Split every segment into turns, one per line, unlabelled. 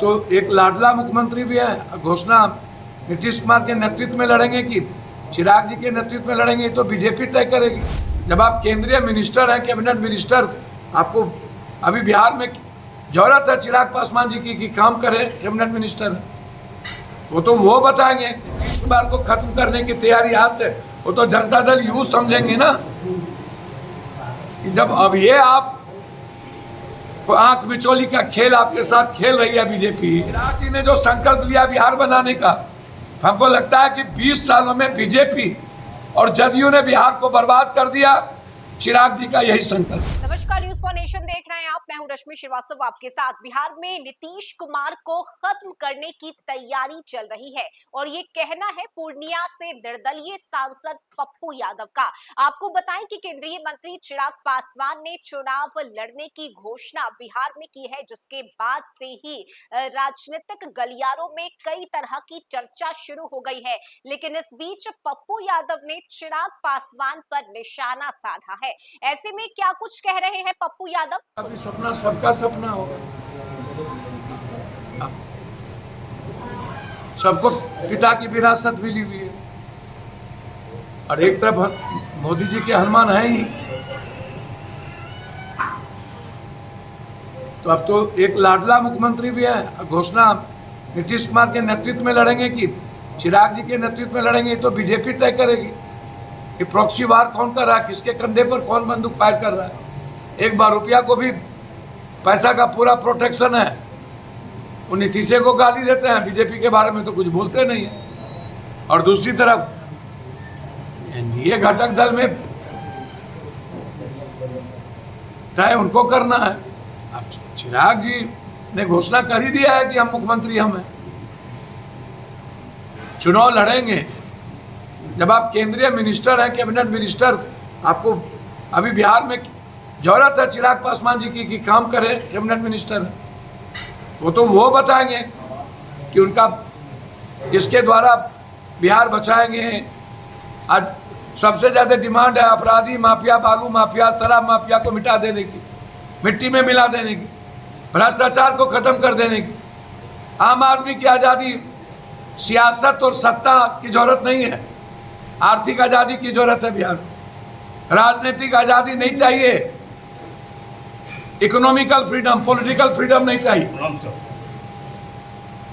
तो एक लाडला मुख्यमंत्री भी है। घोषणा नीतीश कुमार के नेतृत्व में लड़ेंगे कि चिराग जी के नेतृत्व में लड़ेंगे, तो बीजेपी तय करेगी। जब आप केंद्रीय मिनिस्टर हैं, कैबिनेट मिनिस्टर, आपको अभी बिहार में जरूरत है चिराग पासवान जी की कि काम करे, कैबिनेट मिनिस्टर वो तो वो बताएंगे। नीतीश कुमार को खत्म करने की तैयारी आज से, वो तो जनता दल यूं समझेंगे ना कि जब अब ये आप आंख बिचौली का खेल आपके साथ खेल रही है बीजेपी। चिराग जी ने जो संकल्प लिया बिहार बनाने का, हमको लगता है कि 20 सालों में बीजेपी और जदयू ने बिहार को बर्बाद कर दिया। चिराग जी का यही संकल्प।
नमस्कार, न्यूज फॉर नेशन देख रहे हैं आप। मैं हूं रश्मि श्रीवास्तव आपके साथ। बिहार में नीतीश कुमार को खत्म करने की तैयारी चल रही है और ये कहना है पूर्णिया से निर्दलीय सांसद पप्पू यादव का। आपको बताएं कि केंद्रीय मंत्री चिराग पासवान ने चुनाव लड़ने की घोषणा बिहार में की है, जिसके बाद से ही राजनीतिक गलियारों में कई तरह की चर्चा शुरू हो गई है। लेकिन इस बीच पप्पू यादव ने चिराग पासवान पर निशाना साधा है। ऐसे में क्या कुछ कह रहे हैं पप्पू यादव?
अभी सपना सबका सपना होगा, सबको पिता की विरासत मिली हुई है और एक तरफ मोदी जी के हनुमान है ही, तो अब तो एक लाडला मुख्यमंत्री भी है। घोषणा नीतीश कुमार के नेतृत्व में लड़ेंगे कि चिराग जी के नेतृत्व में लड़ेंगे, तो बीजेपी तय करेगी कि प्रॉक्सी वार कौन कर रहा है, किसके कंधे पर कौन बंदूक फायर कर रहा है। एक बार रुपया को भी पैसा का पूरा प्रोटेक्शन है। वो नीतीश को गाली देते हैं, बीजेपी के बारे में तो कुछ बोलते नहीं है। और दूसरी तरफ ये घटक दल में तय उनको करना है। अब चिराग जी ने घोषणा कर ही दिया है कि हम मुख्यमंत्री हम हैं, चुनाव लड़ेंगे। जब आप केंद्रीय मिनिस्टर हैं, कैबिनेट मिनिस्टर, आपको अभी बिहार में जरूरत है चिराग पासवान जी की कि काम करे, कैबिनेट मिनिस्टर वो तो वो बताएंगे कि उनका किसके द्वारा बिहार बचाएंगे। आज सबसे ज़्यादा डिमांड है अपराधी माफिया, बालू माफिया, शराब माफिया को मिटा देने की, मिट्टी में मिला देने की, भ्रष्टाचार को खत्म कर देने की। आम आदमी की आज़ादी, सियासत और सत्ता की जरूरत नहीं है, आर्थिक आज़ादी की जरूरत है बिहार में। राजनीतिक आज़ादी नहीं चाहिए, इकोनॉमिकल फ्रीडम, पॉलिटिकल फ्रीडम नहीं चाहिए,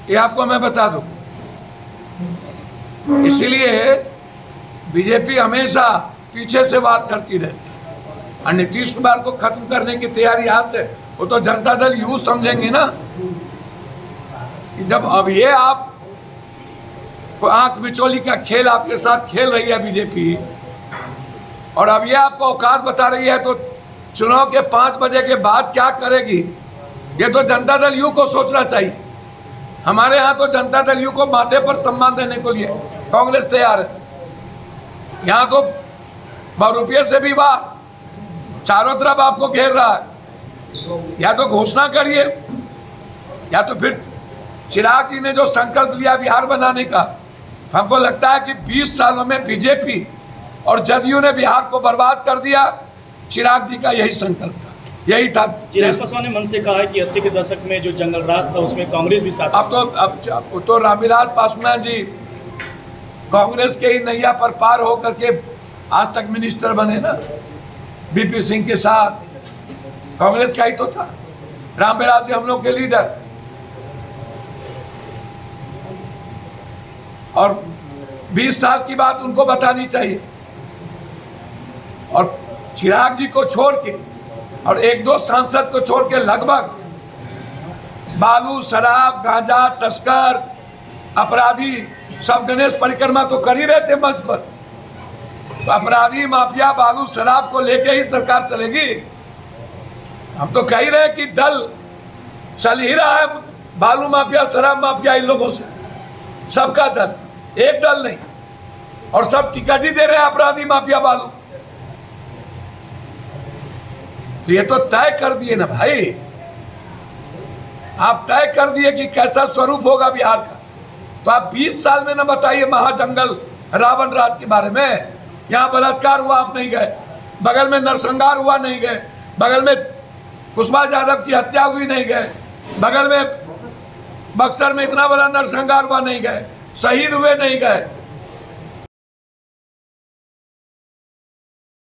ये आपको मैं बता दूं। इसीलिए बीजेपी हमेशा पीछे से वार करती रहती और नीतीश कुमार को खत्म करने की तैयारी आज से, वो तो जनता दल यूं समझेंगे ना कि जब अब ये आप आंख बिचौली का खेल आपके साथ खेल रही है बीजेपी और अब ये आपको औकात बता रही है, तो चुनाव के 5 बजे के बाद क्या करेगी, ये तो जनता दल यू को सोचना चाहिए। हमारे यहाँ तो जनता दल यू को माथे पर सम्मान देने के लिए कांग्रेस तैयार है। यहाँ तो बहुरूपिये से भी वार, चारों तरफ आपको घेर रहा है। या तो घोषणा करिए, या तो फिर चिराग जी ने जो संकल्प लिया बिहार बनाने का, हमको लगता है कि 20 सालों में बीजेपी और जदयू ने बिहार को बर्बाद कर दिया। चिराग जी का यही संकल्प था, यही था।
चिराग पासवान ने मन से कहा है कि 80 के दशक में जो जंगल राज था उसमें कांग्रेस भी साथ।
अब तो रामविलास पासवान जी कांग्रेस के ही नैया पर पार होकर के आज तक मिनिस्टर बने ना, बीपी सिंह के साथ कांग्रेस का ही तो था। रामविलास जी हम लोग के लीडर, और 20 साल की बात उनको बतानी चाहिए। और चिराग जी को छोड़ के और 1-2 सांसद को छोड़ के लगभग बालू, शराब, गांजा तस्कर, अपराधी सब गणेश परिक्रमा तो कर ही रहे थे मंच पर। तो अपराधी, माफिया, बालू, शराब को लेके ही सरकार चलेगी। हम तो कह ही रहे कि दल चल ही रहा है बालू माफिया, शराब माफिया, इन लोगों से, सबका दल, एक दल नहीं, और सब टिकट ही दे रहे हैं अपराधी, माफिया, बालू। तो ये तो तय कर दिए ना भाई, आप तय कर दिए कि कैसा स्वरूप होगा बिहार का। तो आप 20 साल में ना बताइए महाजंगल रावण राज के बारे में। यहाँ बलात्कार हुआ, आप नहीं गए, बगल में नरसंहार हुआ, नहीं गए, बगल में कुशवाहा यादव की हत्या हुई, नहीं गए, बगल में बक्सर में इतना बड़ा नरसंहार हुआ नहीं गए, शहीद हुए नहीं गए,